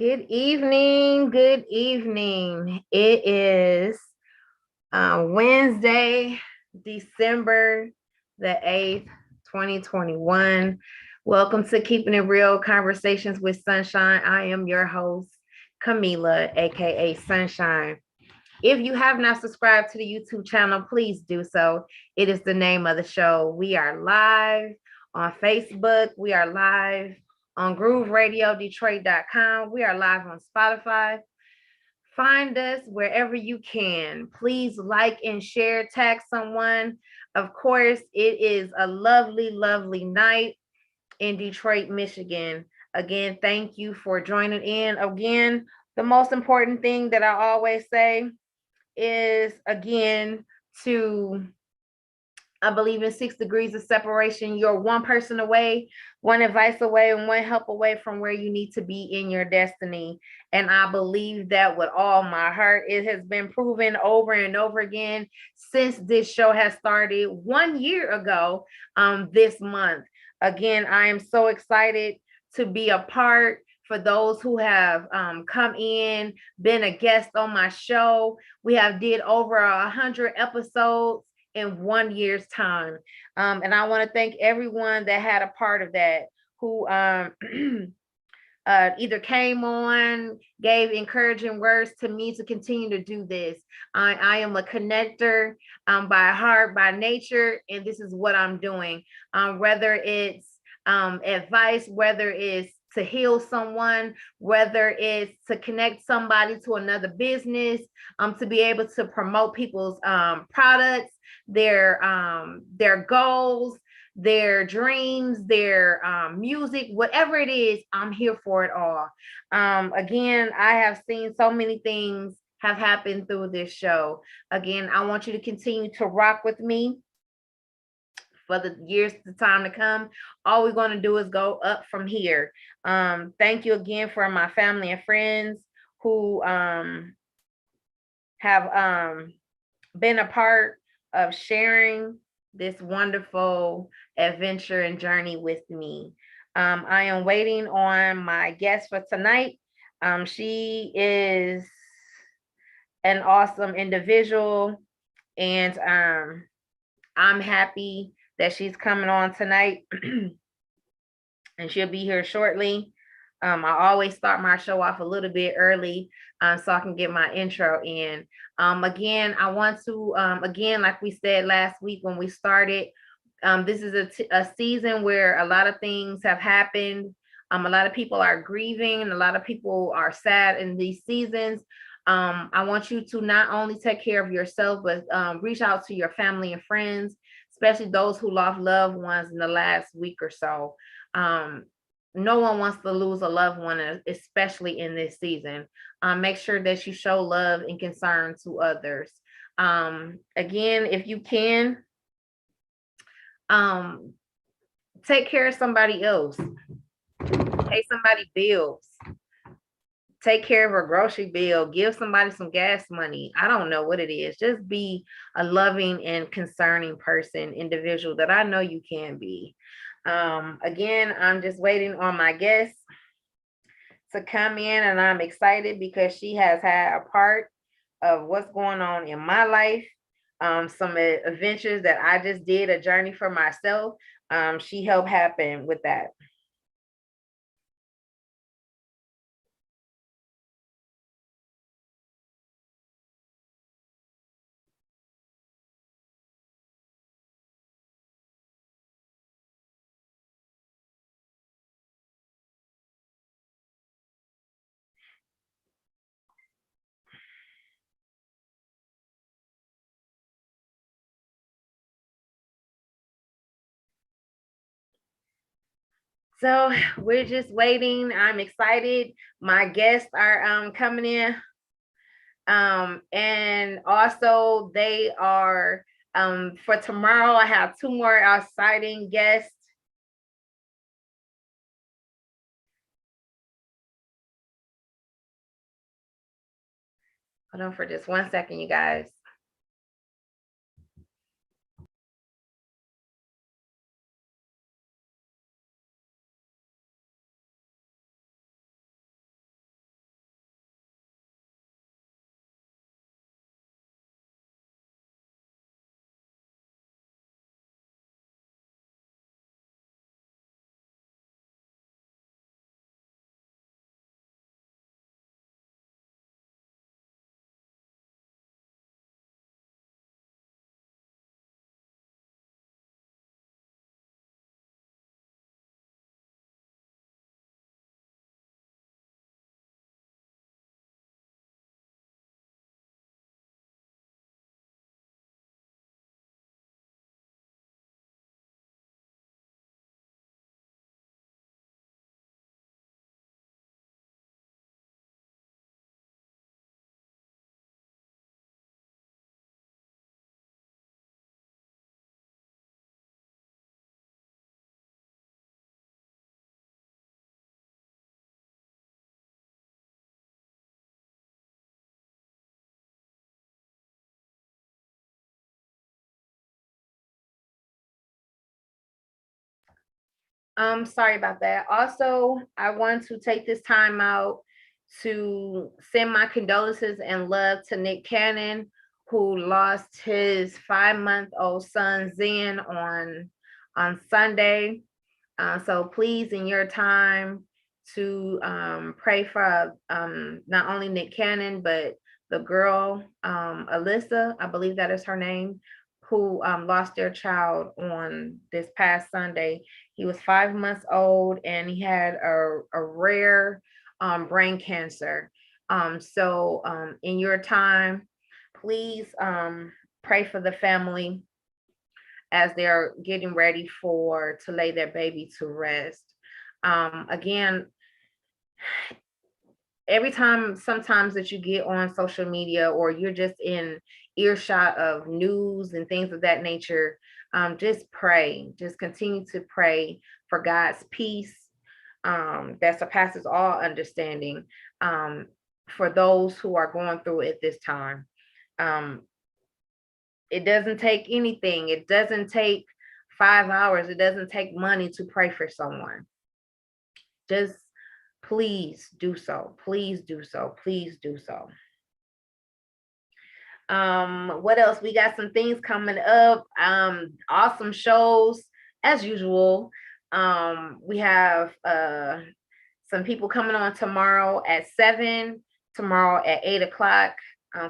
Good evening. Good evening. It is Wednesday, December the 8th, 2021. Welcome to Keeping It Real Conversations with Sunshine. I am your host, Camila, aka Sunshine. If you have not subscribed to the YouTube channel, please do so. It is the name of the show. We are live on Facebook. We are live on GrooveRadioDetroit.com. We are live on Spotify. Find us wherever you can. Please like and share, tag someone. Of course, it is a lovely, lovely night in Detroit, Michigan. Again, thank you for joining in. Again, the most important thing that I always say is, again, to I believe in 6 degrees of separation. You're one person away, one advice away, and one help away from where you need to be in your destiny. And I believe that with all my heart. It has been proven over and over again since this show has started 1 year ago this month. Again, I am so excited to be a part. For those who have come in, been a guest on my show, we have did over 100 episodes in 1 year's time. And I want to thank everyone that had a part of that, who either came on, gave encouraging words to me to continue to do this. I am a connector by heart, by nature, and this is what I'm doing. Whether it's advice, whether it's to heal someone, whether it's to connect somebody to another business, to be able to promote people's products, their goals, their dreams, their music, whatever it is, I'm here for it all. Again, I have seen so many things have happened through this show. Again, I want you to continue to rock with me for the years to time to come. All we're going to do is go up from here. Thank you again for my family and friends who have been a part of sharing this wonderful adventure and journey with me. I am waiting on my guest for tonight. She is an awesome individual, and I'm happy that she's coming on tonight, and she'll be here shortly. I always start my show off a little bit early so I can get my intro in. Again, I want to, again, like we said last week when we started, this is a season where a lot of things have happened. A lot of people are grieving, and a lot of people are sad in these seasons. I want you to not only take care of yourself, but reach out to your family and friends, especially those who lost loved ones in the last week or so. No one wants to lose a loved one, especially in this season. Make sure that you show love and concern to others. Again, if you can, take care of somebody else. Pay somebody bills. Take care of a grocery bill. Give somebody some gas money. I don't know what it is. Just be a loving and concerning person, individual that I know you can be. Again, I'm just waiting on my guest to come in, and I'm excited because she has had a part of what's going on in my life. Some adventures that I just did, a journey for myself. She helped happen with that. So we're just waiting. I'm excited. My guests are coming in. And also they are for tomorrow. I have 2 more exciting guests. Hold on for just 1 second, you guys. Sorry about that. Also, I want to take this time out to send my condolences and love to Nick Cannon, who lost his 5-month-old son Zen on Sunday. So please, in your time, to pray for not only Nick Cannon, but the girl, Alyssa, I believe that is her name, who lost their child on this past Sunday. He was 5 months old and he had a rare brain cancer. So in your time, please pray for the family as they're getting ready to lay their baby to rest. Again, every time sometimes that you get on social media or you're just in earshot of news and things of that nature, just pray. Just continue to pray for God's peace that surpasses all understanding for those who are going through it this time. It doesn't take anything. It doesn't take 5 hours. It doesn't take money to pray for someone. Just please do so. Please do so. Please do so. What else? We got some things coming up. Awesome shows as usual. We have some people coming on tomorrow at 7, tomorrow at 8 o'clock.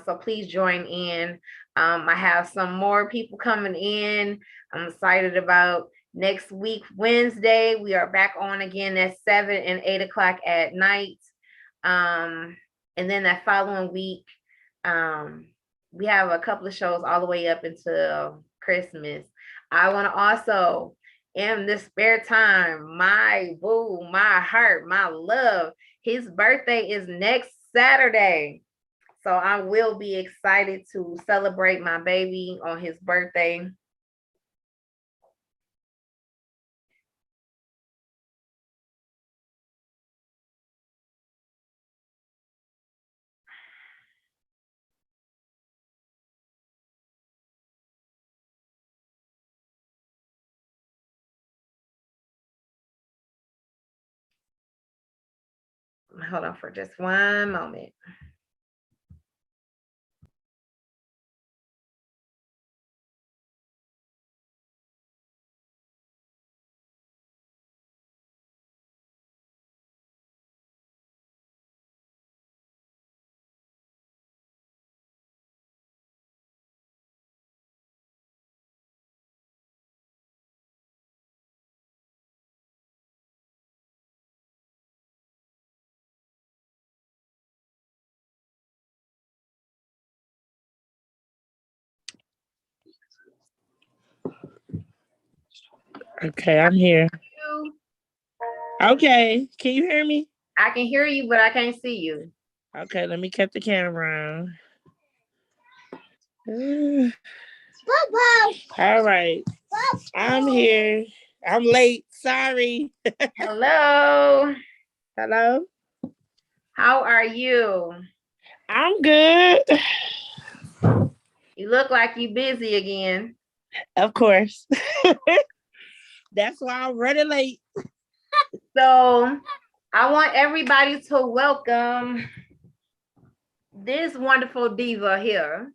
So please join in. I have some more people coming in. I'm excited about next week, Wednesday. We are back on again at 7 and 8 o'clock at night. And then that following week, we have a couple of shows all the way up until Christmas. I want to also, in this spare time, my boo, my heart, my love, his birthday is next Saturday. So I will be excited to celebrate my baby on his birthday. Hold on for just one moment. Okay, I'm here. Okay, can you hear me? I can hear you, but I can't see you. Okay, let me cut the camera on. All right, I'm here. I'm late. Sorry. Hello. Hello? How are you? I'm good. You look like you busy again. Of course. That's why I'm running late. So I want everybody to welcome this wonderful diva here.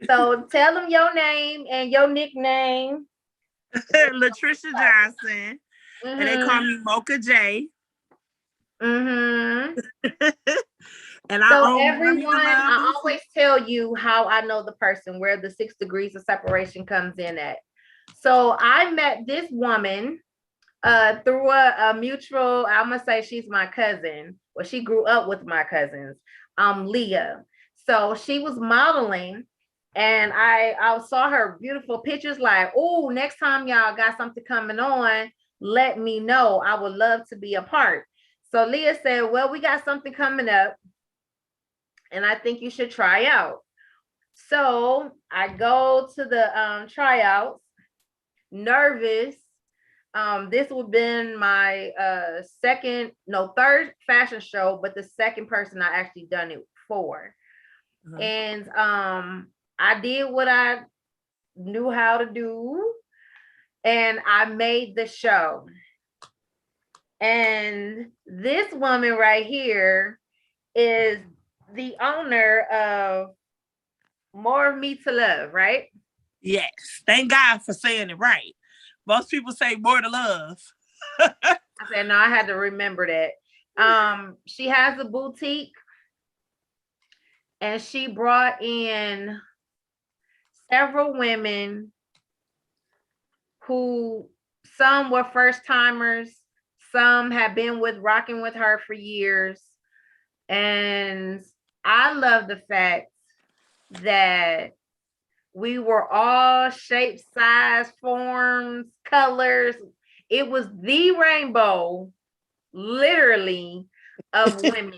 So tell them your name and your nickname. Latricia Johnson. And they call me Mocha J. And I so own everyone, I always tell you how I know the person, where the 6 degrees of separation comes in at. So I met this woman through a mutual, I'm gonna say she's my cousin. Well, she grew up with my cousins, Leah. So she was modeling, and I saw her beautiful pictures. Like, oh, next time y'all got something coming on, let me know. I would love to be a part. So Leah said, well, we got something coming up, and I think you should try out. So I go to the tryouts, nervous. This would have been my third fashion show, but the second person I actually done it for. And I did what I knew how to do. and I made the show. And this woman right here is the owner of More of Me to Love, right? Yes. Thank God for saying it right. Most people say more to love. I said, no, I had to remember that. She has a boutique and she brought in several women who some were first timers, some have been rocking with her for years. And I love the fact that we were all shapes, size, forms, colors. It was the rainbow, literally, of women.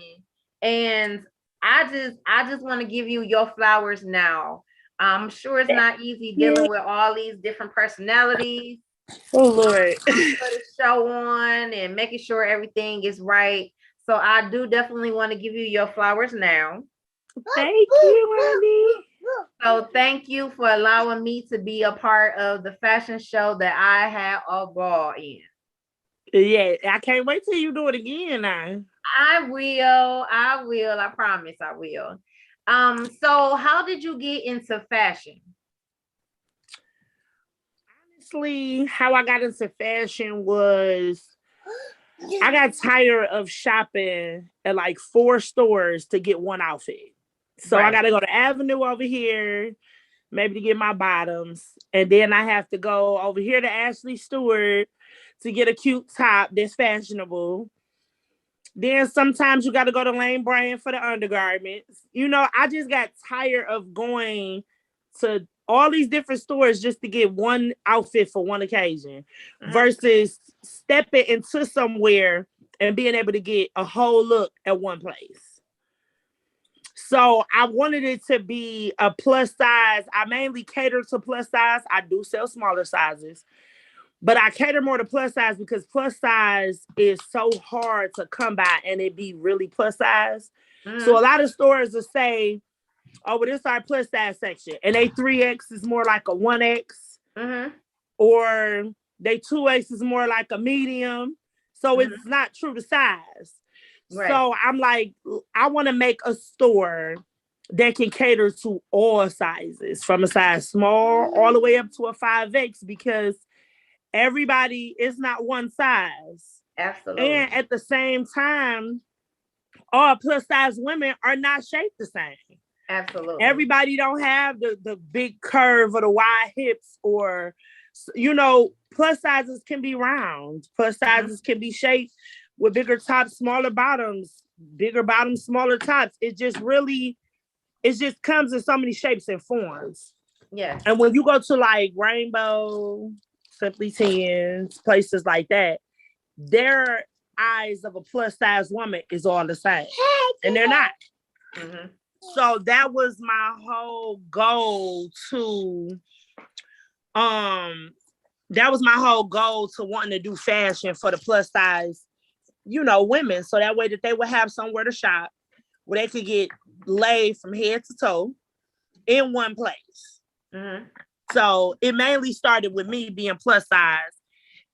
And I just want to give you your flowers now. I'm sure it's not easy dealing with all these different personalities. Oh Lord. Put a show on and making sure everything is right. So I do definitely want to give you your flowers now. Thank you, honey. So thank you for allowing me to be a part of the fashion show that I had a ball in. Yeah, I can't wait till you do it again now. I will. I promise I will. So how did you get into fashion? Honestly, how I got into fashion was I got tired of shopping at like 4 stores to get one outfit. So I got to go to Avenue over here, maybe to get my bottoms. And then I have to go over here to Ashley Stewart to get a cute top that's fashionable. Then sometimes you got to go to Lane Bryant for the undergarments. You know, I just got tired of going to all these different stores just to get one outfit for one occasion versus stepping into somewhere and being able to get a whole look at one place. So I wanted it to be a plus size. I mainly cater to plus size. I do sell smaller sizes, but I cater more to plus size because plus size is so hard to come by and it be really plus size. So a lot of stores will say, oh, well, this is our plus size section. And they 3X is more like a 1X. Or they 2X is more like a medium. So it's not true to size. Right. So I'm like, I want to make a store that can cater to all sizes, from a size small all the way up to a 5X, because everybody is not one size. Absolutely. And at the same time, all plus size women are not shaped the same. Absolutely. Everybody don't have the big curve or the wide hips, or, you know, plus sizes can be round. Plus sizes can be shaped with bigger tops, smaller bottoms, bigger bottoms, smaller tops. It just comes in so many shapes and forms. Yeah. And when you go to like Rainbow, Simply Tens, places like that, their eyes of a plus size woman is all the same. And they're not. So that was my whole goal to wanting to do fashion for the plus size, you know, women. So that way that they would have somewhere to shop where they could get laid from head to toe in one place. So it mainly started with me being plus size.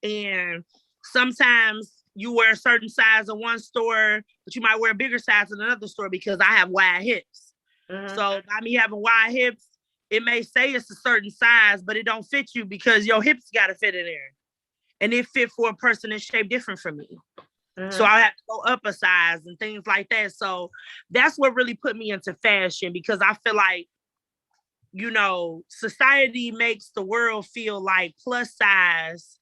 And sometimes you wear a certain size in one store, but you might wear a bigger size in another store because I have wide hips. So by me having wide hips, it may say it's a certain size, but it don't fit you because your hips got to fit in there. And it fit for a person that's shaped different from me. So I have to go up a size and things like that. So that's what really put me into fashion, because I feel like, you know, society makes the world feel like plus size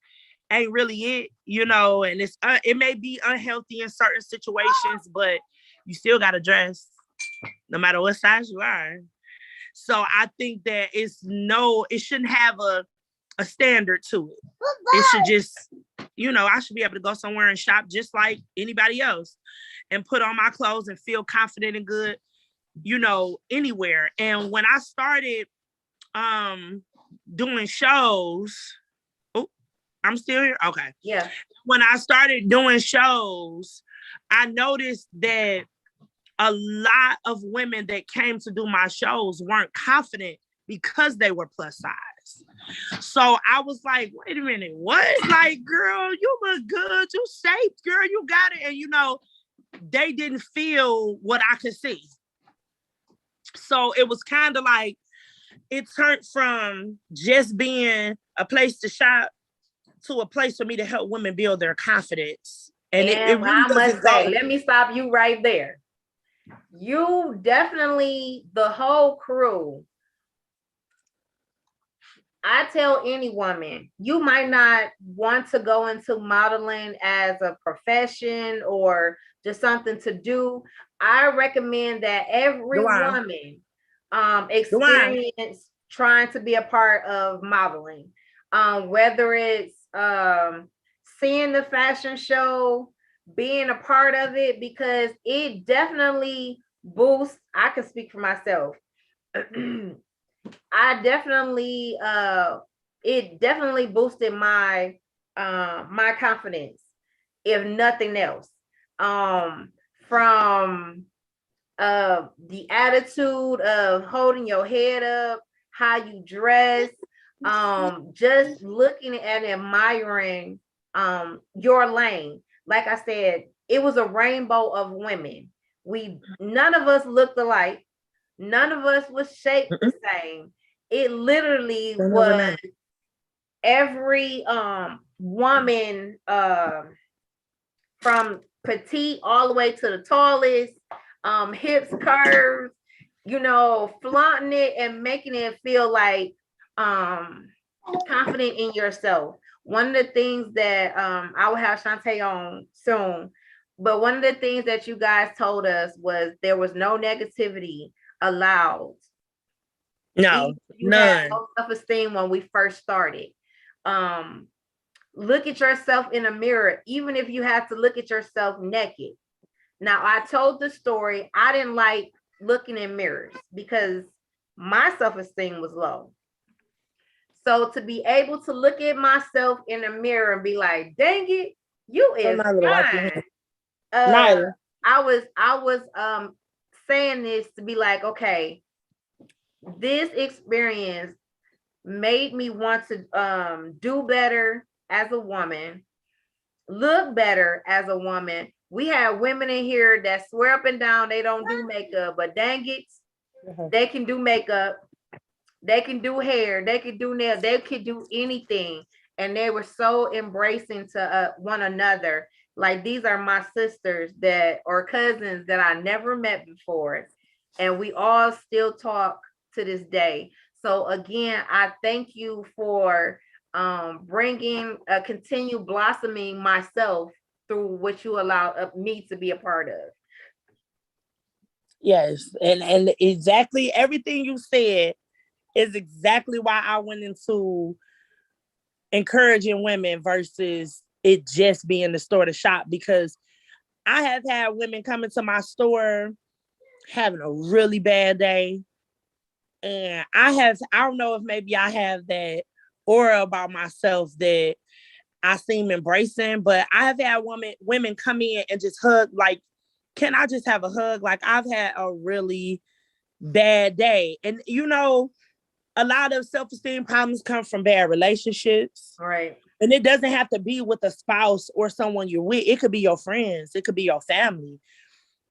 ain't really it, you know, and it may be unhealthy in certain situations, but you still got to dress no matter what size you are. So I think that it shouldn't have a standard to it. It should just, you know, I should be able to go somewhere and shop just like anybody else and put on my clothes and feel confident and good, you know, anywhere. And when I started doing shows, I'm still here? Okay. Yeah. When I started doing shows, I noticed that a lot of women that came to do my shows weren't confident because they were plus size. dress. So I was like, wait a minute, what? Like, girl, you look good. You shaped, girl, you got it. And, they didn't feel what I could see. So it was kind of like, it turned from just being a place to shop to a place for me to help women build their confidence. And it really I must say, go. let me stop you right there. You definitely, the whole crew, I tell any woman, you might not want to go into modeling as a profession or just something to do. I recommend that every woman experience trying to be a part of modeling, whether it's seeing the fashion show, being a part of it, because it definitely boosts. I can speak for myself. I definitely it definitely boosted my my confidence, if nothing else. From the attitude of holding your head up, how you dress, just looking and admiring your lane. Like I said, it was a rainbow of women. None of us looked alike. None of us was shaped the same. It literally was every woman from petite all the way to the tallest, hips curves, flaunting it and making it feel like confident in yourself. One of the things that I will have Shantae on soon, but one of the things that you guys told us was there was no negativity allowed. No, you had low self-esteem when we first started. Look at yourself in a mirror, even if you have to look at yourself naked. Now, I told the story, I didn't like looking in mirrors because my self-esteem was low. So to be able to look at myself in the mirror and be like, dang it, you is fine. I was saying this to be like, okay, this experience made me want to do better as a woman, look better as a woman. We have women in here that swear up and down they don't do makeup, but dang it, they can do makeup, they can do hair, they can do nails, they can do anything. And they were so embracing to one another. Like, these are my sisters that or cousins that I never met before. And we all still talk to this day. So again, I thank you for bringing continue blossoming myself through what you allowed me to be a part of. Yes, and exactly everything you said is exactly why I went into encouraging women versus it just being the store to shop, because I have had women come into my store having a really bad day. And I don't know if maybe I have that aura about myself that I seem embracing, but I have had women come in and just hug, like, can I just have a hug? Like, I've had a really bad day. And, a lot of self-esteem problems come from bad relationships. Right. And it doesn't have to be with a spouse or someone you're with. It could be your friends. It could be your family.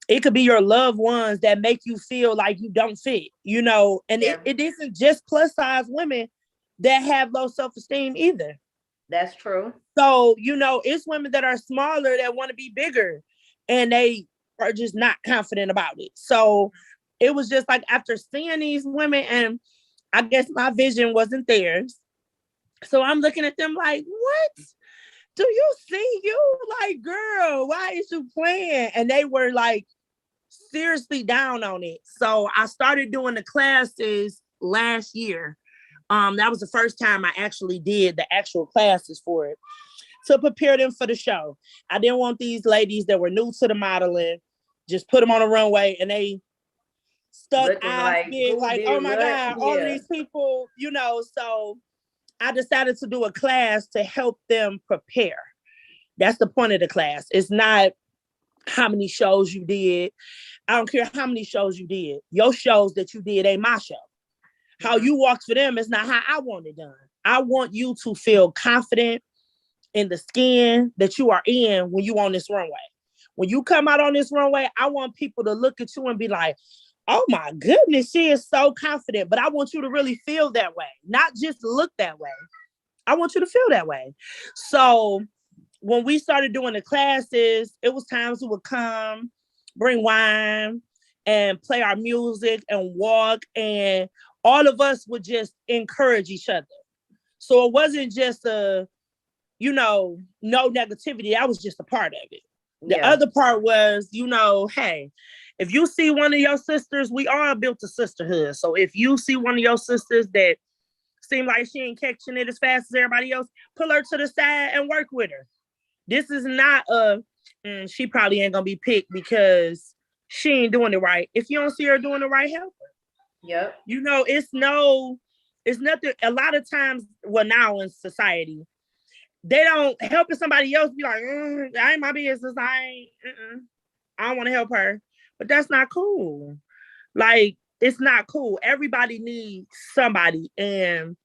It could be your loved ones that make you feel like you don't fit, and it isn't just plus size women that have low self-esteem either. That's true. So, it's women that are smaller that want to be bigger and they are just not confident about it. So it was just like, after seeing these women, and I guess my vision wasn't theirs. So I'm looking at them like, what? Do you see you? Like, girl, why is you playing? And they were like seriously down on it. So I started doing the classes last year. That was the first time I actually did the actual classes for it to prepare them for the show. I didn't want these ladies that were new to the modeling, just put them on a runway and they stuck eyes big, like, oh my God, all of these people, so I decided to do a class to help them prepare. That's the point of the class. It's not how many shows you did. I don't care how many shows you did. Your shows that you did ain't my show. How you walk for them is not how I want it done. I want you to feel confident in the skin that you are in when you on this runway. When you come out on this runway, I want people to look at you and be like, oh my goodness, she is so confident. But I want you to really feel that way, not just look that way. I want you to feel that way. So when we started doing the classes, it was times we would come, bring wine, and play our music and walk. And all of us would just encourage each other. So it wasn't just no negativity. That was just a part of it. The other part was, hey, if you see one of your sisters, we all built a sisterhood. So if you see one of your sisters that seem like she ain't catching it as fast as everybody else, pull her to the side and work with her. This is not she probably ain't gonna be picked because she ain't doing it right. If you don't see her doing it right, help her. Yep. It's nothing. A lot of times, now in society, they don't helping somebody else be like, that ain't my business. I don't want to help her. But that's not cool. Like, it's not cool. Everybody needs somebody, and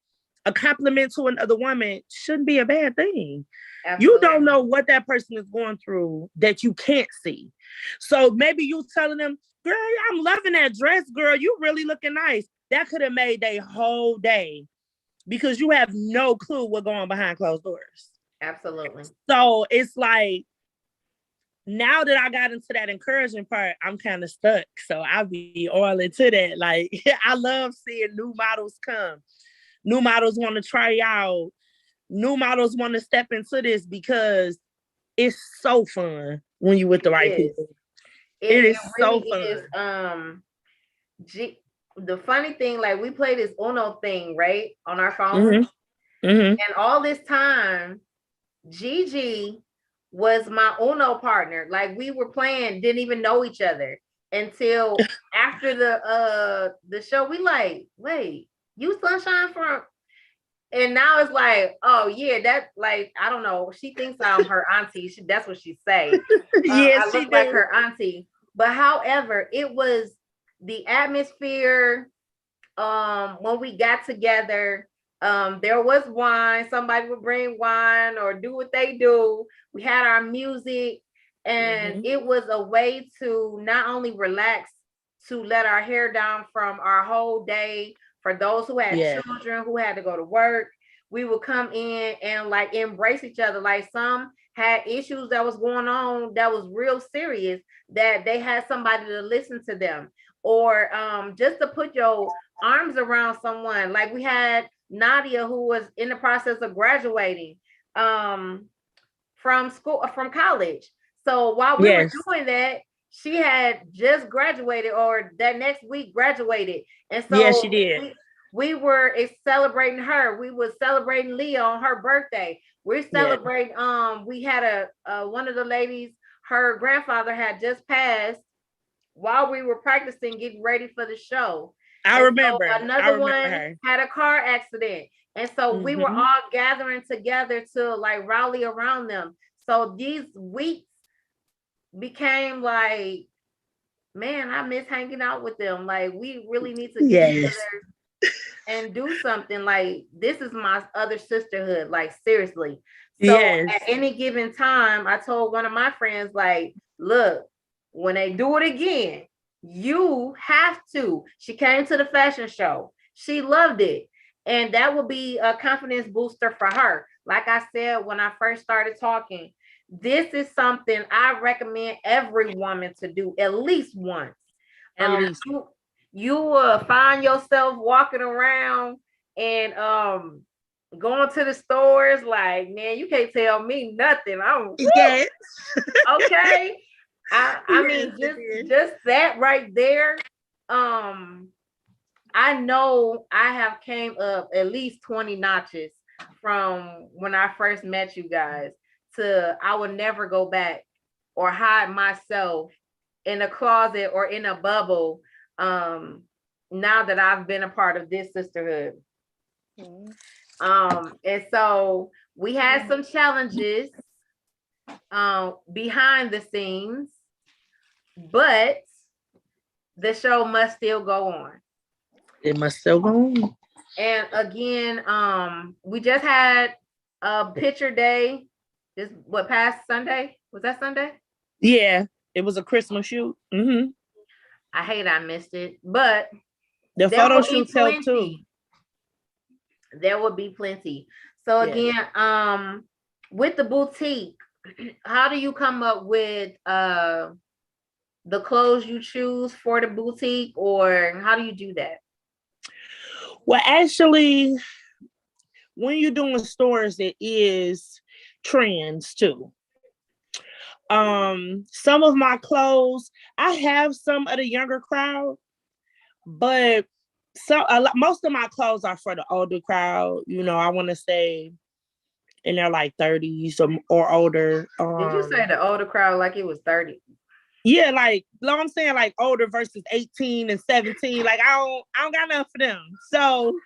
a compliment to another woman shouldn't be a bad thing. Absolutely. You don't know what that person is going through that you can't see. So maybe you telling them, girl, I'm loving that dress, girl. You really looking nice. That could have made their whole day because you have no clue what's going on behind closed doors. Absolutely. So it's like, now that I got into that encouraging part, I'm kind of stuck. So I'll be all into that. Like, I love seeing new models come. New models want to try out. New models want to step into this because it's so fun when you're with the right people. It is really so fun. The funny thing, like, we play this Uno thing, right, on our phone. And all this time, Gigi was my Uno partner. Like, we were playing, didn't even know each other until after the show. We like, wait, you Sunshine from? And now it's like, oh yeah, that, like, I don't know. She thinks I'm her auntie. That's what she say. Yes, I look like her auntie. But however, it was the atmosphere. When we got together, there was wine. Somebody would bring wine or do what they do. We had our music, and it was a way to not only relax, to let our hair down from our whole day. For those who had children who had to go to work, we would come in and like embrace each other. Like, some had issues that was going on that was real serious, that they had somebody to listen to them, or just to put your arms around someone. Like, we had Nadia, who was in the process of graduating from college. So while we were doing that, she had just graduated, or that next week graduated. And so she did. We were celebrating her. We were celebrating Leah on her birthday. We're celebrating, we had one of the ladies, her grandfather had just passed while we were practicing, getting ready for the show. I remember. So another one had a car accident. And so we were all gathering together to like rally around them. So these weeks became like, man, I miss hanging out with them. Like, we really need to get together and do something. Like, this is my other sisterhood, like, seriously. So at any given time, I told one of my friends, like, look, when they do it again, you have to. She came to the fashion show. She loved it. And that will be a confidence booster for her. Like I said, when I first started talking, this is something I recommend every woman to do at least once. At least. You will find yourself walking around and going to the stores like, man, you can't tell me nothing. Okay. I mean, just that right there. I know I have came up at least 20 notches from when I first met you guys to I would never go back or hide myself in a closet or in a bubble. Now that I've been a part of this sisterhood. And so we had some challenges behind the scenes, but the show must still go on. It must still go on. And again, we just had a picture day. This what past Sunday? Was that Sunday? Yeah, it was a Christmas shoot. Mm-hmm. I hate I missed it, but The there photo will be shoots help too. plenty. There will be plenty. So again, with the boutique, how do you come up with the clothes you choose for the boutique, or how do you do that? Well, actually, when you're doing stores, it is trends too. Some of my clothes, I have some of the younger crowd, but most of my clothes are for the older crowd. You know, I want to say in their like 30s or older. Did you say the older crowd like it was 30? Yeah, like, you know what I'm saying, like older versus 18 and 17. Like I don't got enough for them. So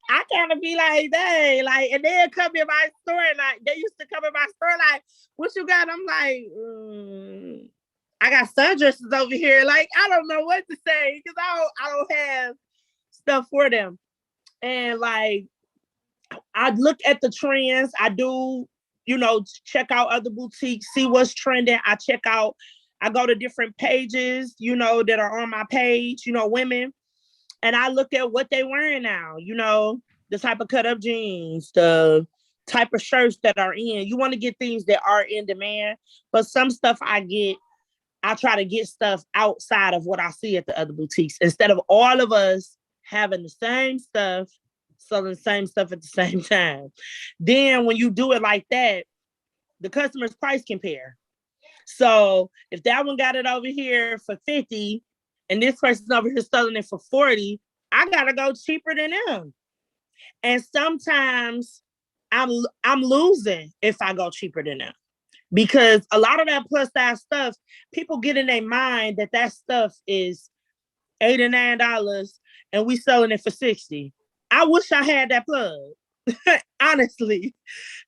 I kind of be like, dang, like, and they'll come in my store and like they used to come in my store like, what you got? I'm like, I got sundresses over here. Like, I don't know what to say because I don't have stuff for them. And like, I look at the trends. I do, you know, check out other boutiques, see what's trending. I go to different pages, you know, that are on my page, you know, women. And I look at what they wearing now, you know, the type of cut up jeans, the type of shirts that are in. You want to get things that are in demand. But some stuff I try to get stuff outside of what I see at the other boutiques. Instead of all of us having the same stuff, selling the same stuff at the same time. Then when you do it like that, the customer's price compare. So if that one got it over here for 50 and this person's over here selling it for 40, I gotta go cheaper than them. And sometimes I'm losing if I go cheaper than them. Because a lot of that plus size stuff, people get in their mind that stuff is $8 or $9 and we selling it for 60. I wish I had that plug, honestly,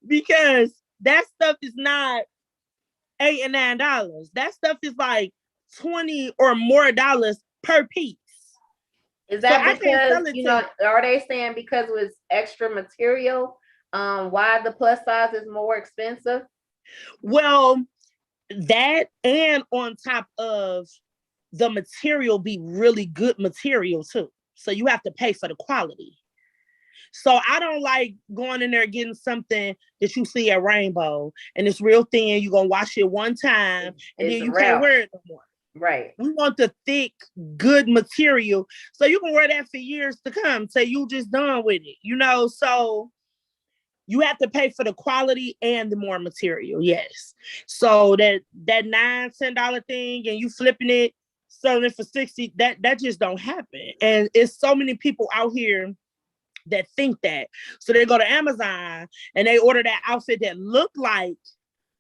because that stuff is not $8 and $9. That stuff is like 20 or more dollars per piece. Is that because, you know, are they saying because it was extra material, why the plus size is more expensive? Well, that and on top of the material be really good material too. So you have to pay for the quality. So I don't like going in there getting something that you see at Rainbow and it's real thin. You're going to wash it one time and then you can't wear it no more. Right. We want the thick, good material so you can wear that for years to come. So you just done with it, you know? So you have to pay for the quality and the more material, yes. So that $9-10 thing and you flipping it, selling it for 60, that just don't happen. And it's so many people out here that think that. So they go to Amazon and they order that outfit that look like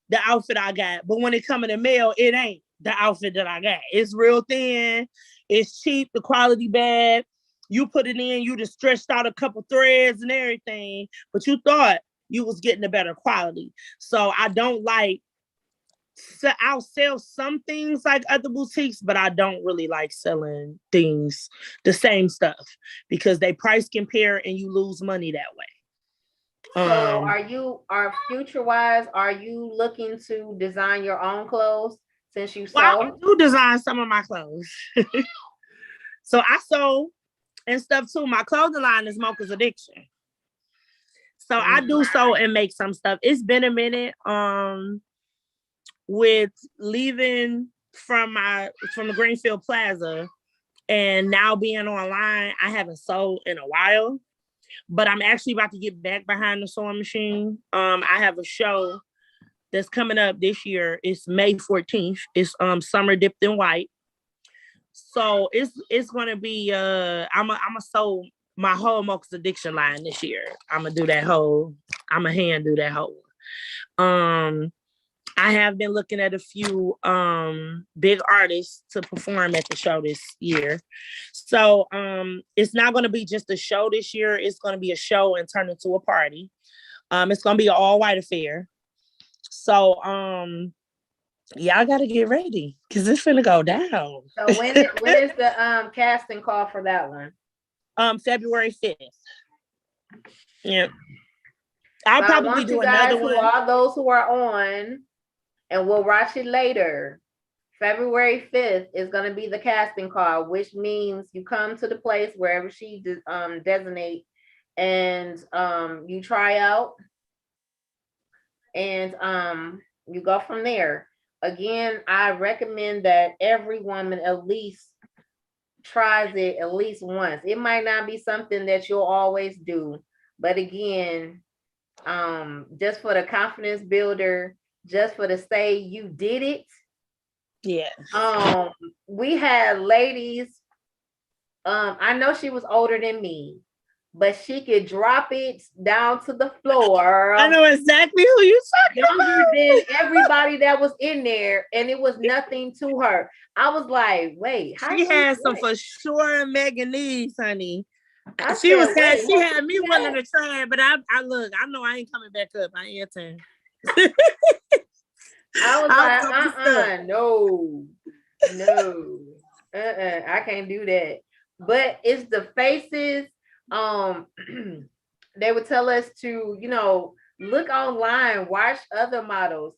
the outfit I got, but when it come in the mail, it ain't the outfit that I got. It's real thin, it's cheap, the quality bad. You put it in, you just stretched out a couple threads and everything, but you thought you was getting a better quality. So I don't like, so I'll sell some things like other boutiques, but I don't really like selling things, the same stuff, because they price compare and you lose money that way. So future-wise, are you looking to design your own clothes since you sew? I do design some of my clothes. So I sew and stuff too. My clothing line is Mocha's Addiction. So I do sew and make some stuff. It's been a minute. With leaving from the Greenfield Plaza and now being online, I haven't sewed in a while. But I'm actually about to get back behind the sewing machine. I have a show that's coming up this year. It's May 14th. It's Summer Dipped in White. So it's gonna be I'm a sew my whole Mocha's Addiction line this year. I'm gonna hand do that whole. I have been looking at a few big artists to perform at the show this year. So it's not going to be just a show this year. It's going to be a show and turn into a party. It's going to be an all-white affair. So yeah, I got to get ready because it's finna go down. So when is the casting call for that one? February 5th. Yeah. I'll But probably I want do you another guys who one. are those who are on, and we'll watch it later. February 5th is going to be the casting call, which means you come to the place wherever she designate, and you try out, and you go from there. Again, I recommend that every woman at least tries it at least once. It might not be something that you'll always do, but again, just for the confidence builder, just for the say you did it. Yeah. We had ladies. I know she was older than me, but she could drop it down to the floor. I know exactly who you're talking Younger about. than everybody that was in there, and it was nothing to her. I was like, wait, how She had some for sure Meganese, honey. She had me willing to try it, but I look, I know I ain't coming back up. I ain't turn. I was like, no, I can't do that. But it's the faces. They would tell us to, look online, watch other models,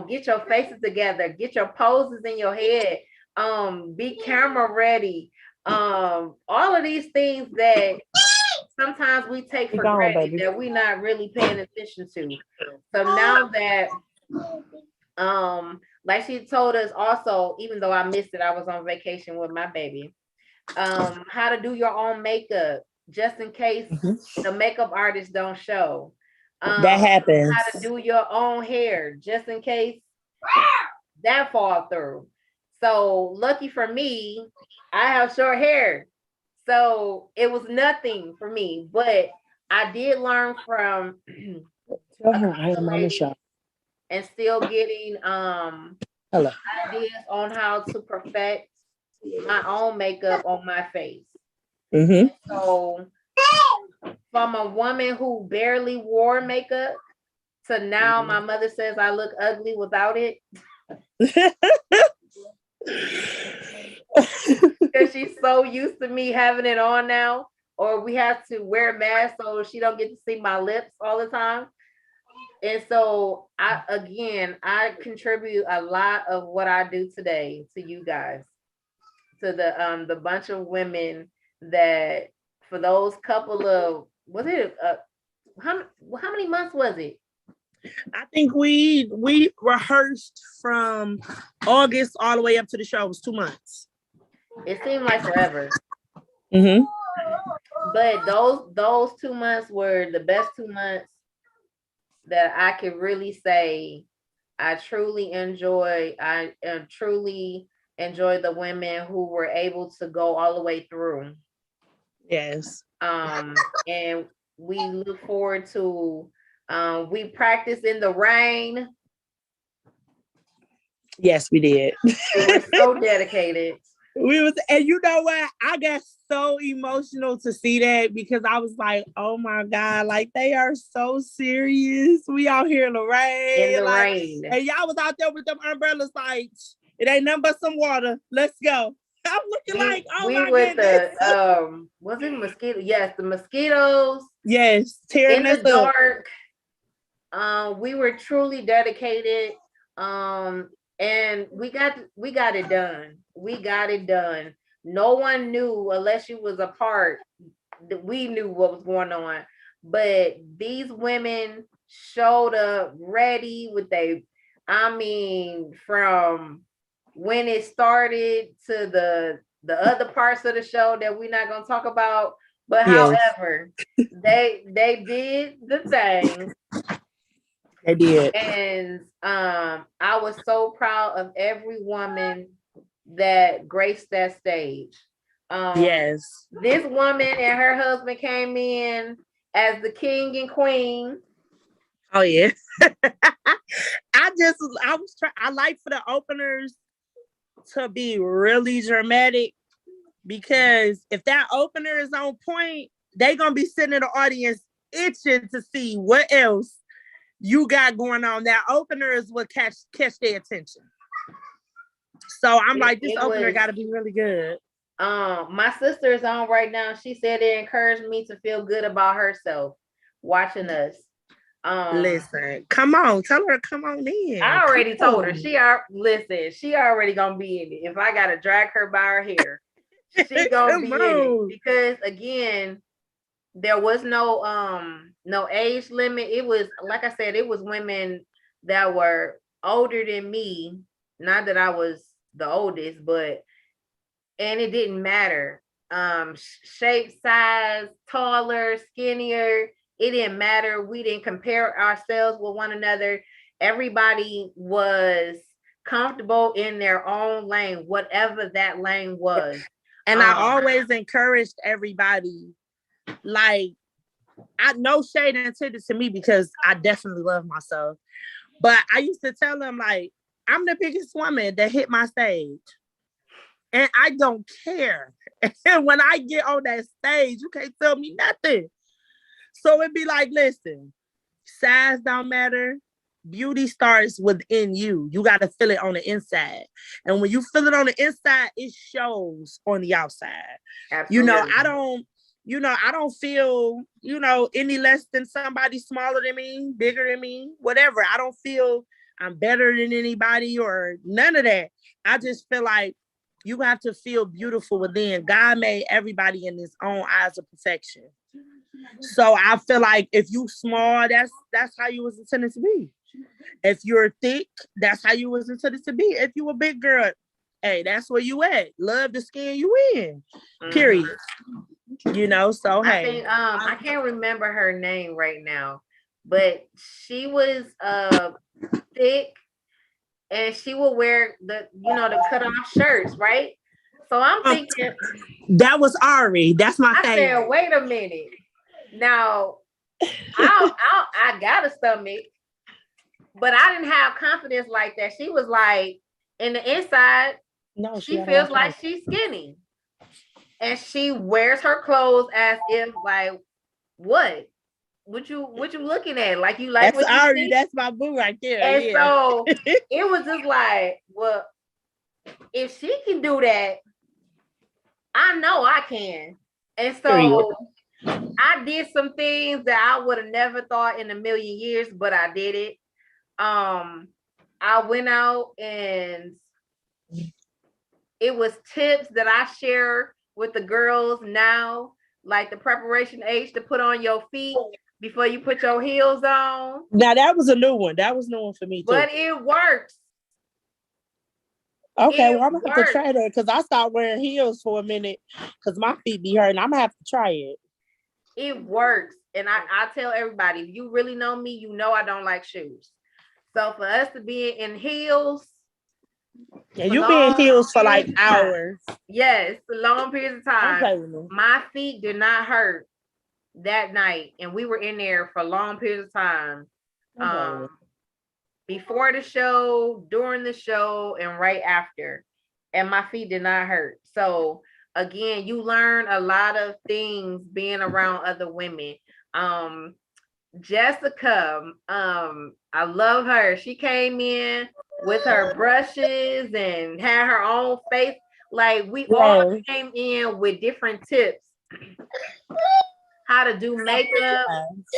get your faces together, get your poses in your head, be camera ready. All of these things that sometimes we take for granted that we're not really paying attention to. So now that like she told us also, even though I missed it, I was on vacation with my baby, how to do your own makeup just in case the makeup artist don't show. That happens. How to do your own hair just in case that fall through. So lucky for me, I have short hair. So it was nothing for me, but I did learn from and still getting ideas on how to perfect my own makeup on my face. So from a woman who barely wore makeup to now my mother says I look ugly without it. Because she's so used to me having it on now, or we have to wear masks so she don't get to see my lips all the time. And so I contribute a lot of what I do today to you guys, to the bunch of women that for those couple of how many months was it? I think we rehearsed from August all the way up to the show. It was 2 months. It seemed like forever. But those 2 months were the best 2 months that I could really say I truly enjoy. I truly enjoy the women who were able to go all the way through. Yes. And we look forward to we practiced in the rain. Yes, we did. We were so dedicated. And you know what? I got so emotional to see that because I was like, oh my God, like they are so serious. We out here in the rain. Rain. And y'all was out there with them umbrellas, like, it ain't nothing but some water. Let's go. I'm looking like, oh my goodness. Was it mosquito? Yes, the mosquitoes. Yes, tearing in the dark. We were truly dedicated. And we got it done. We got it done. No one knew unless you was a part that we knew what was going on. But these women showed up ready with from when it started to the other parts of the show that we're not gonna talk about. But however, they did the thing. They did. And I was so proud of every woman that graced that stage. Yes. This woman and her husband came in as the king and queen. Oh yeah. I like for the openers to be really dramatic, because if that opener is on point, they gonna be sitting in the audience itching to see what else you got going on. That opener is what catch their attention. So I'm like, this opener got to be really good. My sister is on right now. She said it encouraged me to feel good about herself watching us. Listen, come on, tell her to come on in. I already told her. She already gonna be in it. If I gotta drag her by her hair, she gonna be in it. Because again, there was no age limit. It was, like I said, it was women that were older than me. Not that I was the oldest, but and it didn't matter. Shape, size, taller, skinnier, it didn't matter. We didn't compare ourselves with one another. Everybody was comfortable in their own lane, whatever that lane was. And I always encouraged everybody, like, I no shade intended to me because I definitely love myself. But I used to tell them, like, I'm the biggest woman that hit my stage. And I don't care. And when I get on that stage, you can't tell me nothing. So it'd be like, listen, size don't matter. Beauty starts within you. You got to feel it on the inside. And when you feel it on the inside, it shows on the outside. Absolutely. I don't feel, any less than somebody smaller than me, bigger than me, whatever. I don't feel I'm better than anybody or none of that. I just feel like you have to feel beautiful within. God made everybody in his own eyes of perfection. So I feel like if you small, that's how you was intended to be. If you're thick, that's how you was intended to be. If you a big girl, hey, that's where you at. Love the skin you in. Period. So I think I can't remember her name right now, but she was thick and she would wear the cut off shirts, right? So I'm thinking that was Ari. That's my favorite. I said, wait a minute. Now I got a stomach, but I didn't have confidence like that. She was like, in the inside, no, she feels like she's skinny. And she wears her clothes as if like, what you looking at? Like you like that's what you see? That's my boo right there. And so it was just like, well, if she can do that, I know I can. And so I did some things that I would have never thought in a million years, but I did it. I went out and it was tips that I share with the girls now, like the preparation age to put on your feet before you put your heels on. Now that was a new one. That was new one for me too. But it works. Okay, well, I'm gonna have to try that because I stopped wearing heels for a minute because my feet be hurting. I'm gonna have to try it. It works. And I tell everybody, if you really know me, you know I don't like shoes. So for us to be in heels, and you be in heels for like hours. Yes, for long periods of time. Okay. My feet did not hurt that night, and we were in there for long periods of time. Okay. Before the show, during the show, and right after, and my feet did not hurt. So again, you learn a lot of things being around other women. Jessica, I love her. She came in with her brushes and had her own face. Like we all came in with different tips. How to do makeup,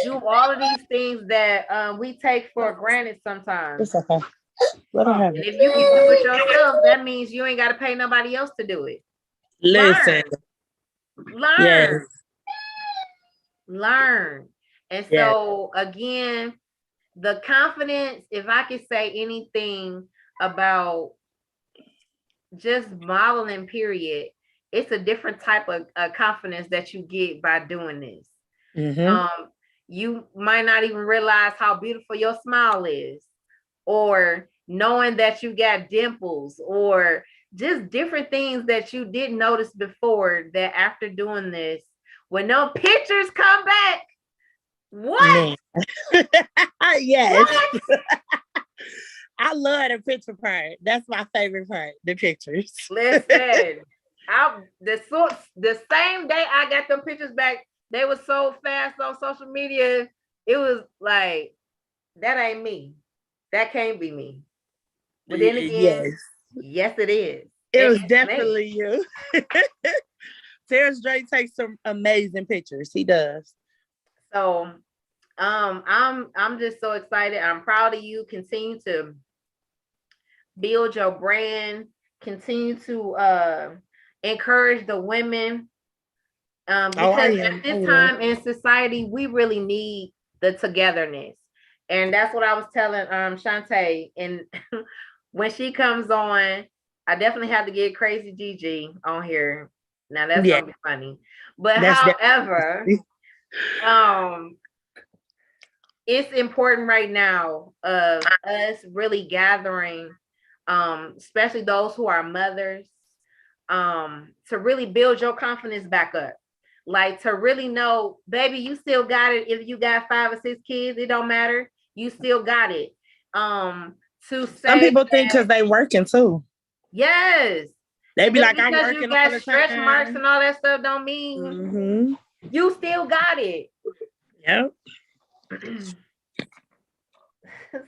do all of these things that we take for granted sometimes. It's okay. And if you can do it yourself, that means you ain't got to pay nobody else to do it. Listen. Learn. Learn. And so again, the confidence, if I could say anything about just modeling, period, it's a different type of confidence that you get by doing this. Mm-hmm. You might not even realize how beautiful your smile is, or knowing that you got dimples, or just different things that you didn't notice before that after doing this, when no pictures come back, what? Yes. What? I love the picture part. That's my favorite part, the pictures. Listen, the same day I got them pictures back, they were so fast on social media. It was like, that ain't me. That can't be me. But then again, yes it is. It was definitely you. Terrence Drake takes some amazing pictures. He does. So I'm just so excited. I'm proud of you. Continue to build your brand, continue to encourage the women. Because at this time in society, we really need the togetherness. And that's what I was telling Shantae. And when she comes on, I definitely have to get Crazy Gigi on here. Now that's gonna be funny. But however, it's important right now of us really gathering, especially those who are mothers, to really build your confidence back up. Like to really know, baby, you still got it. If you got 5 or 6 kids, it don't matter. You still got it. To say some people think because they working too. Yes. They be like, I'm because working you got all the stretch time. marks and all that stuff don't mean you still got it. Yep.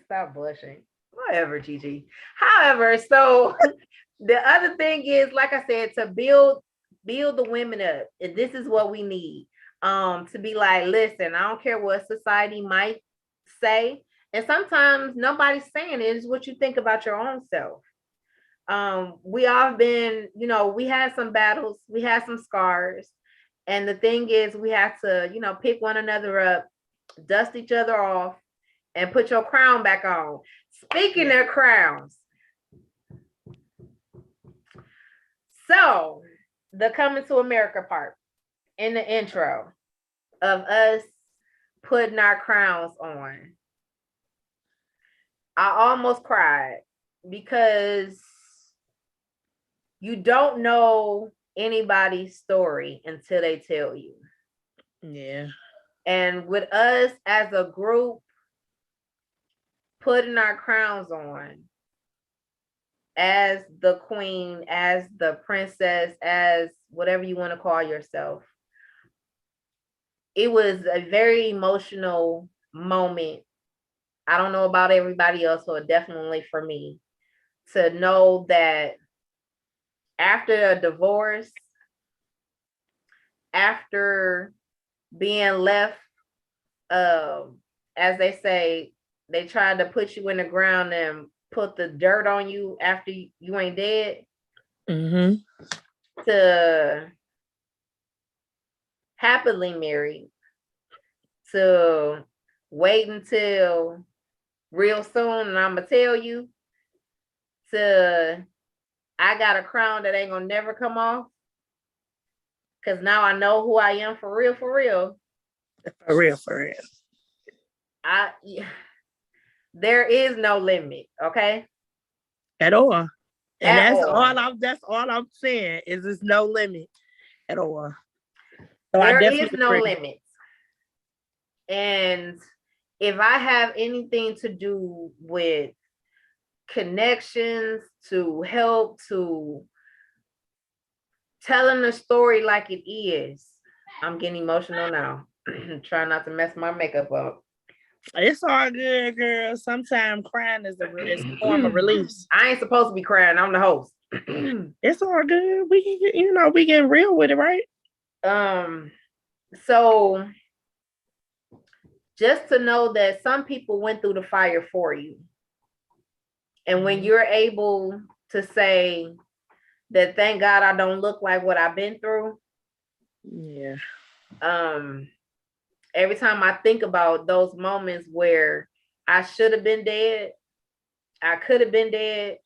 Stop blushing. Whatever, Gigi. However, so the other thing is, like I said, to build the women up. And this is what we need. To be like, listen, I don't care what society might say. And sometimes nobody's saying it. It's what you think about your own self. We all been, we had some battles, we had some scars. And the thing is, we have to, pick one another up, dust each other off, and put your crown back on. Speaking of crowns, so the coming to America part in the intro of us putting our crowns on, I almost cried because you don't know anybody's story until they tell you. Yeah. And with us as a group putting our crowns on as the queen, as the princess, as whatever you want to call yourself, it was a very emotional moment. I don't know about everybody else, but definitely for me, to know that after a divorce, after being left, as they say, they tried to put you in the ground and put the dirt on you after you ain't dead, to happily married, to wait until real soon, and I'm gonna tell you, to I got a crown that ain't gonna never come off, because now I know who I am for real, for real. For real, for real. There is no limit, okay? At all. And that's all I'm saying is there's no limit at all. So there is no limit. And if I have anything to do with connections, to help, to telling the story like it is, I'm getting emotional now. Trying not to mess my makeup up. It's all good, girl. Sometimes crying is a form of release. I ain't supposed to be crying. I'm the host. It's all good. We getting real with it, right? So just to know that some people went through the fire for you. And when you're able to say that, thank God I don't look like what I've been through. Yeah. Every time I think about those moments where I should have been dead, I could have been dead,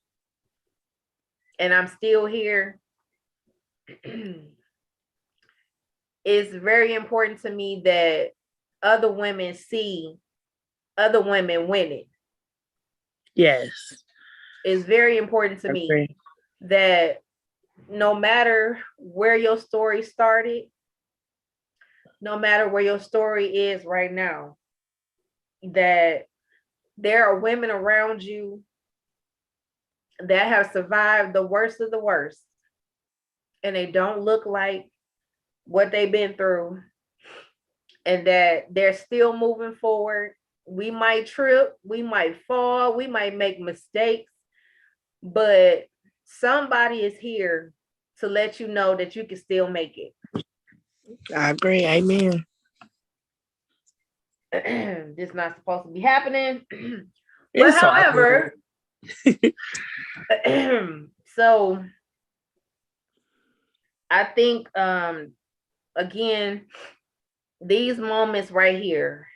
and I'm still here, it's very important to me that other women see other women winning. Yes. It's very important to me that no matter where your story started, no matter where your story is right now, that there are women around you that have survived the worst of the worst, and they don't look like what they've been through, and that they're still moving forward. We might trip, we might fall, we might make mistakes, but somebody is here to let you know that you can still make it. I agree. Amen. This is not supposed to be happening. But It's however, so I think again, these moments right here,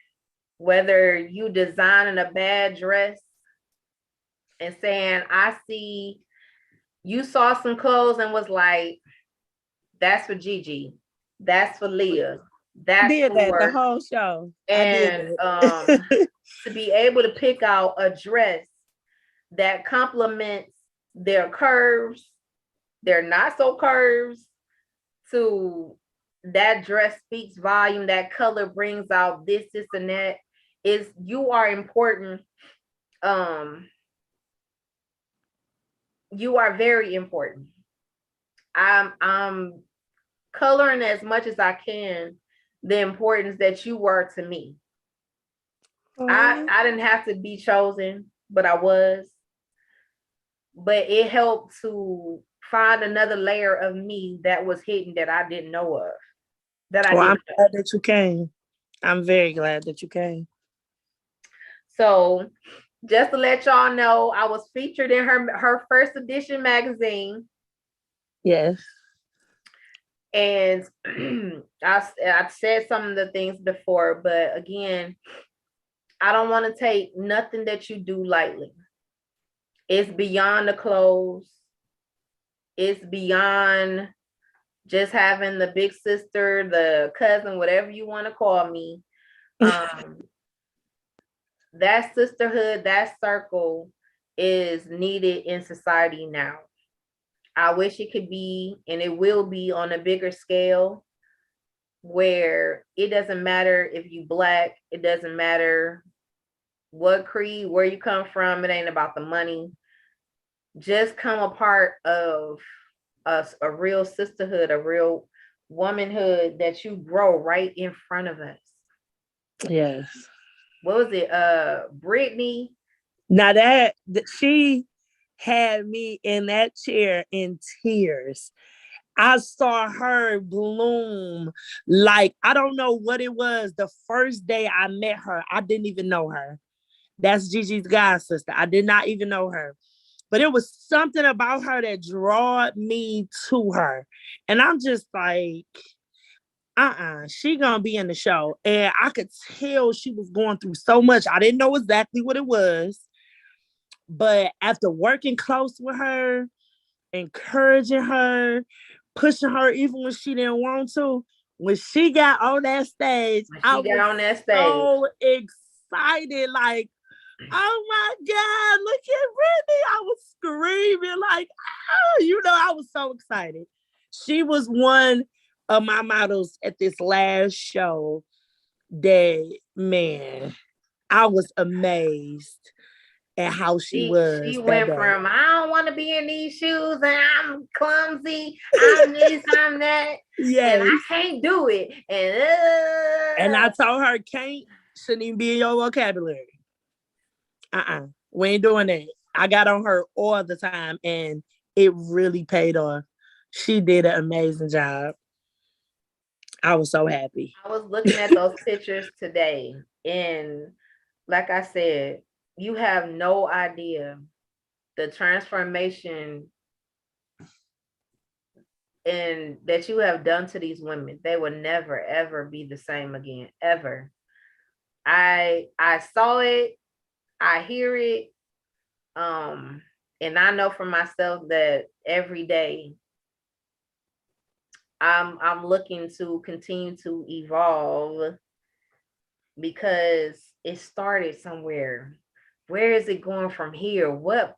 whether you designing a bad dress and saying, I see you saw some clothes and was like, that's for Gigi, that's for Leah, that's did that the for, whole show. and to be able to pick out a dress that complements their curves, their not so curves, to that dress speaks volume, that color brings out this and that, is you are important. You are very important. I'm coloring as much as I can the importance that you were to me. I didn't have to be chosen, but I was. But it helped to find another layer of me that was hidden that I didn't know of. I'm glad that you came. I'm very glad that you came. So just to let y'all know, I was featured in her first edition magazine. Yes. And I've said some of the things before, but again, I don't want to take nothing that you do lightly. It's beyond the clothes. It's beyond just having the big sister, the cousin, whatever you want to call me. That sisterhood, that circle is needed in society now. I wish it could be, and it will be on a bigger scale, where it doesn't matter if you Black, it doesn't matter what creed, where you come from, it ain't about the money. Just come a part of us, a real sisterhood, a real womanhood that you grow right in front of us. Yes. What was it? Brittany. Now that she had me in that chair in tears. I saw her bloom like, I don't know what it was. The first day I met her, I didn't even know her. That's Gigi's god sister. I did not even know her. But it was something about her that drawed me to her. And I'm just like, she gonna be in the show. And I could tell she was going through so much. I didn't know exactly what it was. But after working close with her, encouraging her, pushing her even when she didn't want to, when she got on that stage, I was so excited. Like, oh my God, look at Brittany. I was screaming like, I was so excited. She was one of my models at this last show that, man, I was amazed at how she was. She went from, I don't want to be in these shoes and I'm clumsy, I'm this, I'm that, and I can't do it. And I told her, can't shouldn't even be in your vocabulary. We ain't doing that. I got on her all the time and it really paid off. She did an amazing job. I was so happy. I was looking at those pictures today, and like I said, you have no idea the transformation and that you have done to these women. They will never ever be the same again, ever. I saw it, I hear it, and I know for myself that every day I'm looking to continue to evolve, because it started somewhere. Where is it going from here? What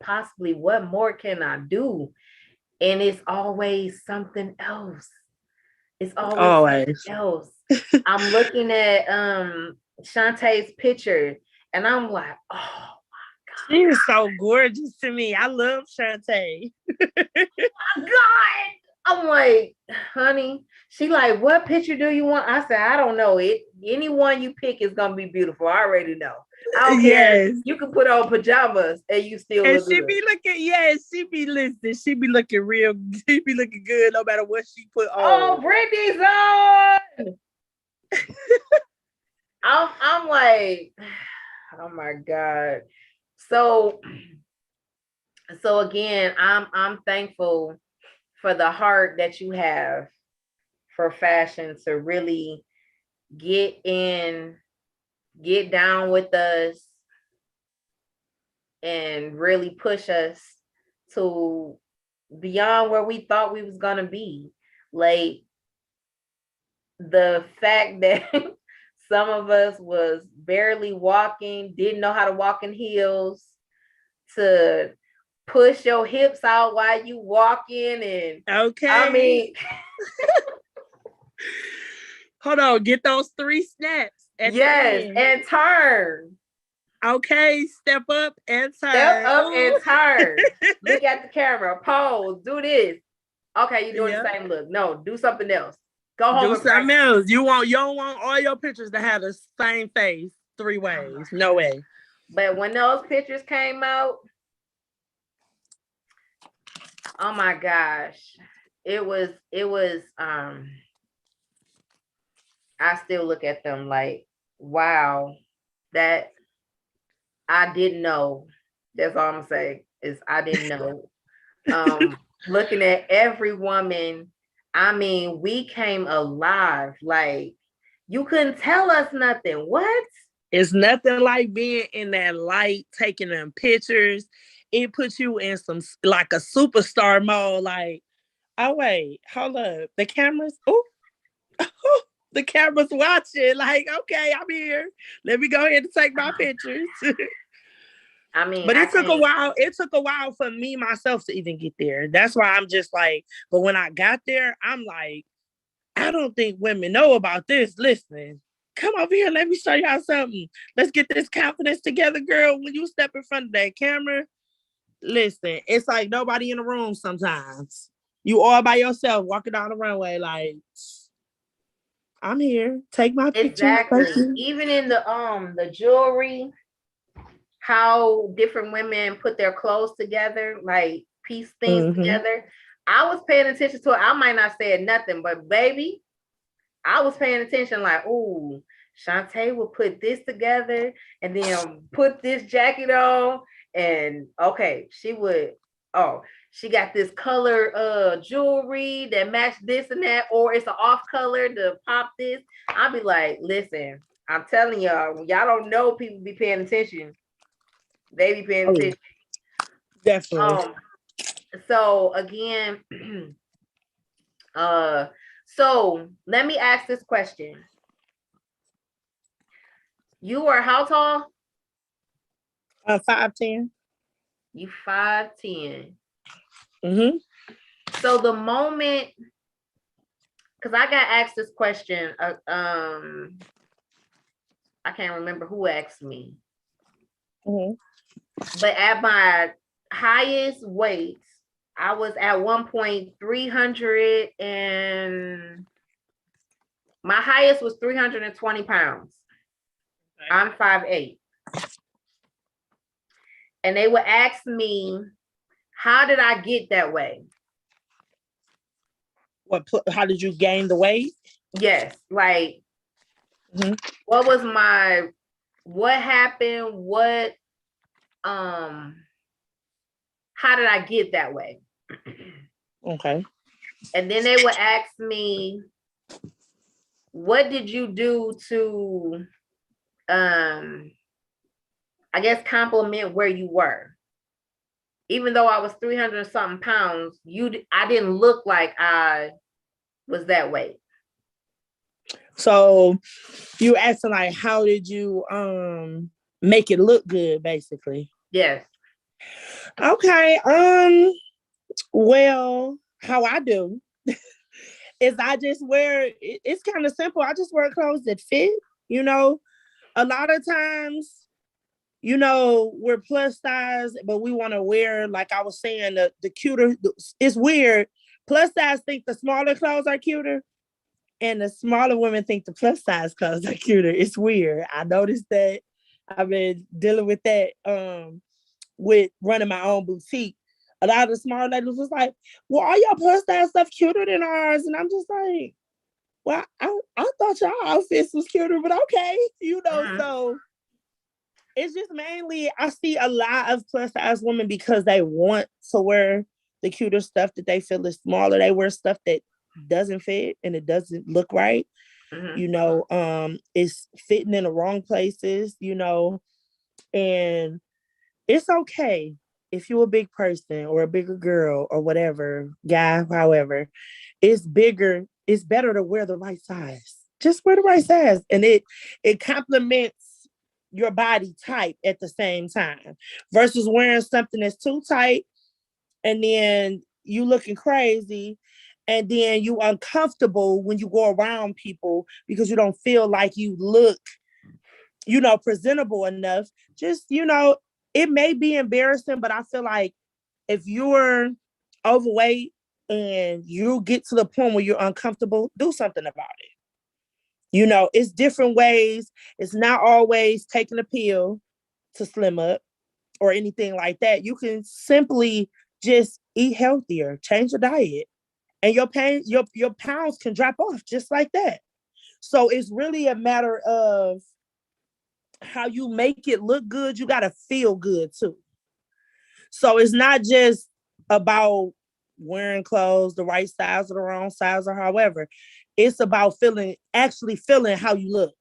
more can I do? And it's always something else. It's always something else. I'm looking at Shantae's picture and I'm like, oh my God. She is so gorgeous to me. I love Shantae. Oh my God. I'm like, honey, she like, what picture do you want? I said, I don't know. Any one you pick is gonna be beautiful. I already know. I don't care. Yes. You can put on pajamas and you still And look she good. be looking, she be listening. She be looking real, she be looking good no matter what she put Oh, on. Brittany's on. I'm like, oh my God. So again, I'm thankful for the heart that you have for fashion to really get down with us and really push us to beyond where we thought we was gonna be. Like the fact that some of us was barely walking, didn't know how to walk in heels, to push your hips out while you walking, and Okay. I mean, hold on, get those 3 snaps. Yes, and turn. Okay, step up and turn. Step up and turn. Look at the camera, pose, do this. Okay, you're doing the same look. No, do something else. Go home do and something practice. else. You don't want all your pictures to have the same face 3 ways. No way. But when those pictures came out, oh my gosh, it was I still look at them like, wow, that I didn't know. That's all I'm saying is I didn't know. Looking at every woman, I mean, we came alive. Like, you couldn't tell us nothing. What? It's nothing like being in that light, taking them pictures. It puts you in some like a superstar mode. Like, oh wait, hold up, the cameras. Oh, the camera's watching. Like, okay, I'm here. Let me go ahead and take my pictures. I mean, but it took a while. It took a while for me myself to even get there. That's why I'm just like, but when I got there, I'm like, I don't think women know about this. Listen, come over here. Let me show y'all something. Let's get this confidence together, girl. When you step in front of that camera, listen, it's like nobody in the room sometimes. You all by yourself walking down the runway like, I'm here. Take my picture. exactly. Even in the jewelry, how different women put their clothes together, like piece things together. I was paying attention to it. I might not say nothing, but baby, I was paying attention like, ooh, Shantae would put this together and then put this jacket on. And okay, she would, she got this color jewelry that matched this and that, or it's an off color to pop this. I'll be like, listen, I'm telling y'all, when y'all don't know people be paying attention. They be paying attention. Definitely. So again, so let me ask this question. You are how tall? 5'10". You 5'10". Mm-hmm. So the moment, because I got asked this question, I can't remember who asked me. Mm-hmm. But at my highest weight, I was at one point 300 and my highest was 320 pounds. Okay. I'm 5'8". And they would ask me, how did I get that way? How did you gain the weight? Yes. Like, what happened? How did I get that way? Okay. And then they would ask me, what did you do to, I guess, compliment where you were? Even though I was 300 something pounds, I didn't look like I was that weight. So you asking like, how did you make it look good, basically? Yes. Okay. Well, how I do is I just wear, it's kind of simple. I just wear clothes that fit, you know. A lot of times, you know, we're plus size, but we want to wear, like I was saying, the cuter. It's weird. Plus size think the smaller clothes are cuter, and the smaller women think the plus size clothes are cuter. It's weird. I noticed that I've been dealing with that with running my own boutique. A lot of the small ladies was like, well, all y'all plus size stuff cuter than ours. And I'm just like, well, I thought y'all outfits was cuter, but okay, so it's just mainly I see a lot of plus size women because they want to wear the cuter stuff that they feel is smaller. They wear stuff that doesn't fit and it doesn't look right. It's fitting in the wrong places, and it's okay if you're a big person or a bigger girl or whatever, guy, however, it's better to wear the right size. Just wear the right size. And it complements your body type at the same time versus wearing something that's too tight and then you looking crazy and then you uncomfortable when you go around people because you don't feel like you look, presentable enough. Just, it may be embarrassing, but I feel like if you're overweight and you get to the point where you're uncomfortable, do something about it. It's different ways. It's not always taking a pill to slim up or anything like that. You can simply just eat healthier, change your diet, and your pounds can drop off just like that. So it's really a matter of how you make it look good. You got to feel good too. So it's not just about wearing clothes the right size or the wrong size or however. It's about actually feeling how you look.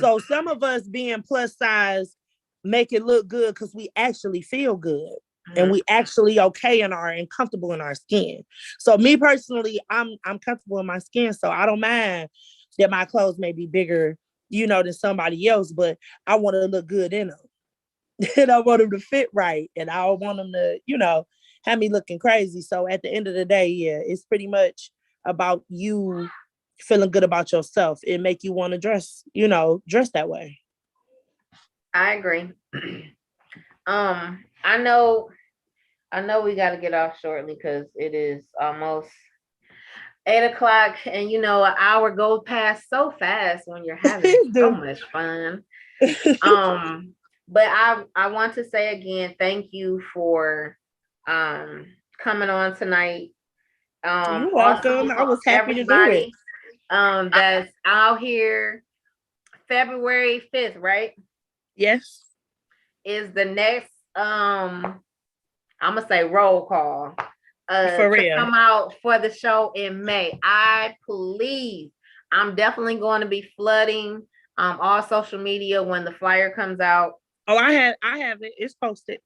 So some of us being plus size make it look good because we actually feel good and we actually okay and comfortable in our skin. So me personally, I'm comfortable in my skin, so I don't mind that my clothes may be bigger, than somebody else, but I want to look good in them. And I want them to fit right. And I want them to, have me looking crazy. So at the end of the day, yeah, it's pretty much about you feeling good about yourself. It make you want to dress that way. I agree. I know we got to get off shortly because it is almost 8 o'clock, and an hour goes past so fast when you're having so much fun. But I want to say again, thank you for coming on tonight. You're welcome. I was happy to do it. That's out here. February 5th, right? Yes. Is the next I'm gonna say roll call. For real. To come out for the show in May. I'm definitely going to be flooding all social media when the flyer comes out. Oh, I have it. It's posted.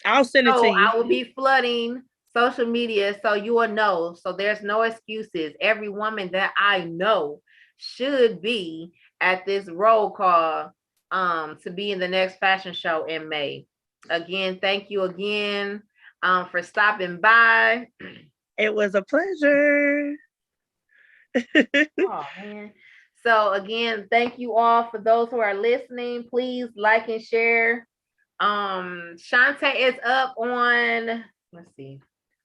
I'll send it to you. I will be flooding social media so you will know. So there's no excuses. Every woman that I know should be at this roll call to be in the next fashion show in May. Again, thank you again for stopping by. It was a pleasure. Oh man. So again, thank you all. For those who are listening, please like and share. Shantae is up on, let's see,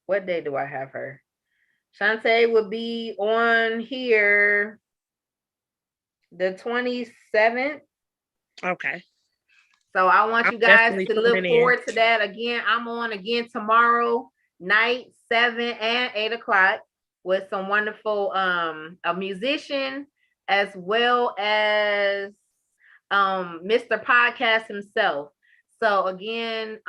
what day do I have her? Shantae will be on here the 27th. Okay. So I want you guys to look forward to that. Again, I'm on again tomorrow night, 7 and 8 o'clock with some wonderful a musician as well as Mr. Podcast himself. So again,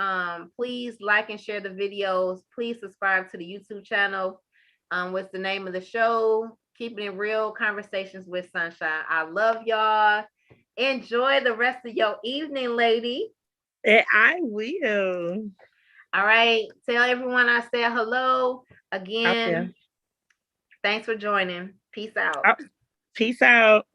please like and share the videos. Please subscribe to the YouTube channel. What's the name of the show? Keeping It Real, Conversations with Sunshine. I love y'all. Enjoy the rest of your evening, lady. I will. All right. Tell everyone I said hello again. Okay. Thanks for joining. Peace out. Peace out.